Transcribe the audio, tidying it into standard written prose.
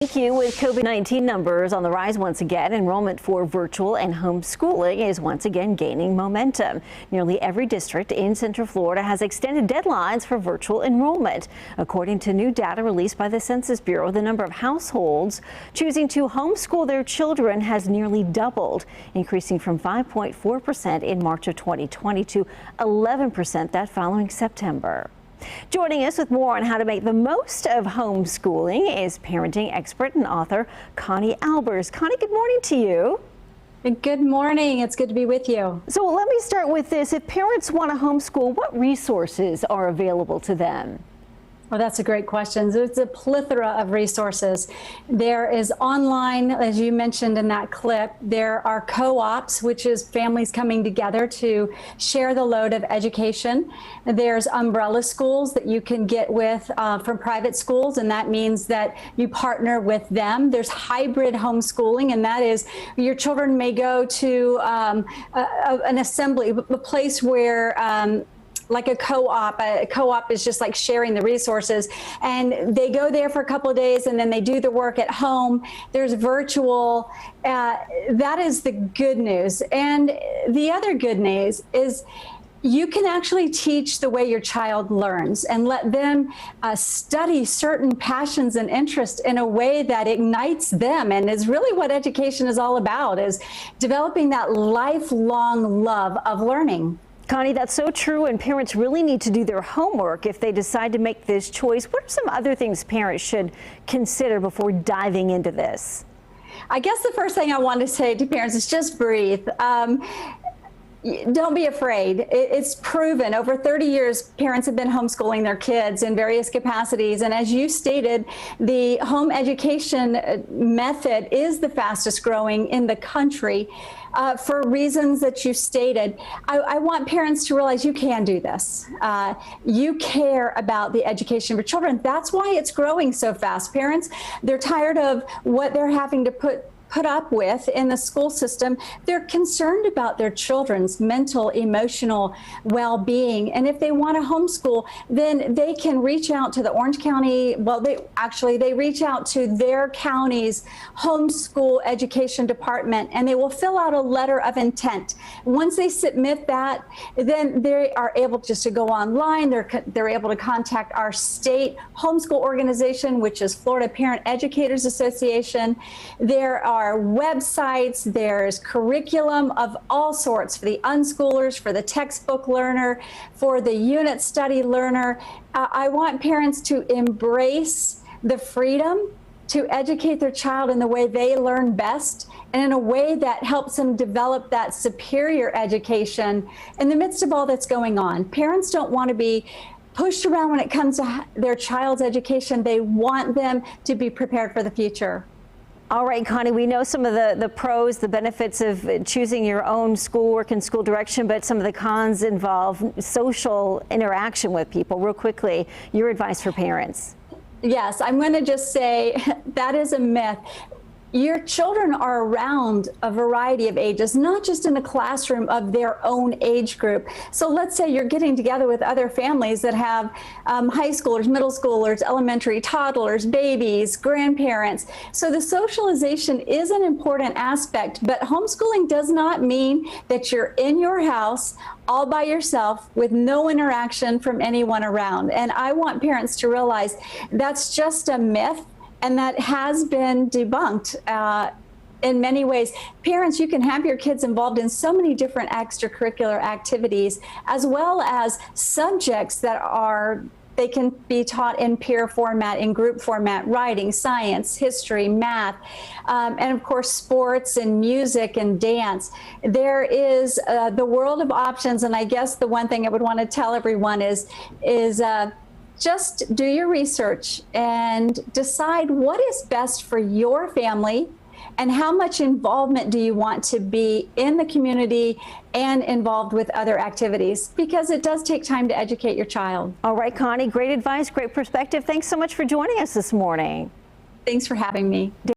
Thank you. With COVID-19 numbers on the rise once again, enrollment for virtual and homeschooling is once again gaining momentum. Nearly every district in Central Florida has extended deadlines for virtual enrollment. According to new data released by the Census Bureau, the number of households choosing to homeschool their children has nearly doubled, increasing from 5.4% in March of 2020 to 11% that following September. Joining us with more on how to make the most of homeschooling is parenting expert and author Connie Albers. Connie, good morning to you. Good morning. It's good to be with you. So let me start with this. If parents want to homeschool, what resources are available to them? Well, that's a great question. There's a plethora of resources. There is online, as you mentioned in that clip, there are co-ops, which is families coming together to share the load of education. There's umbrella schools that you can get with from private schools, and that means that you partner with them. There's hybrid homeschooling, and that is your children may go to an assembly, a place where like a co-op is just like sharing the resources, and they go there for a couple of days and then they do the work at home. There's virtual. That is the good news. And the other good news is you can actually teach the way your child learns and let them study certain passions and interests in a way that ignites them, and is really what education is all about, is developing that lifelong love of learning. Connie, that's so true, and parents really need to do their homework if they decide to make this choice. What are some other things parents should consider before diving into this? I guess the first thing I want to say to parents is just breathe. Don't be afraid. It's proven. Over 30 years, parents have been homeschooling their kids in various capacities. And as you stated, the home education method is the fastest growing in the country for reasons that you stated. I want parents to realize you can do this. You care about the education of your children. That's why it's growing so fast. Parents, they're tired of what they're having to put up with in the school system. They're concerned about their children's mental, emotional well-being. And if they want to homeschool, then they can reach out to the Orange County, well, they reach out to their county's homeschool education department, and they will fill out a letter of intent. Once they submit that, then they are able just to go online. They're able to contact our state homeschool organization, which is Florida Parent Educators Association. There are websites, there's curriculum of all sorts for the unschoolers, for the textbook learner, for the unit study learner. I want parents to embrace the freedom to educate their child in the way they learn best, and in a way that helps them develop that superior education in the midst of all that's going on. Parents don't want to be pushed around when it comes to their child's education. They want them to be prepared for the future. All right, Connie, we know some of the pros, the benefits of choosing your own schoolwork and school direction, but some of the cons involve social interaction with people. Real quickly, your advice for parents. Yes, I'm going to just say that is a myth. Your children are around a variety of ages, not just in the classroom of their own age group. So let's say you're getting together with other families that have high schoolers, middle schoolers, elementary, toddlers, babies, grandparents. So the socialization is an important aspect, but homeschooling does not mean that you're in your house all by yourself with no interaction from anyone around. And I want parents to realize that's just a myth, and that has been debunked in many ways. Parents, you can have your kids involved in so many different extracurricular activities, as well as subjects that they can be taught in peer format, in group format, writing, science, history, math, and of course sports and music and dance. There is the world of options, and I guess the one thing I would want to tell everyone is just do your research and decide what is best for your family, and how much involvement do you want to be in the community and involved with other activities, because it does take time to educate your child. All right, Connie, great advice, great perspective. Thanks so much for joining us this morning. Thanks for having me.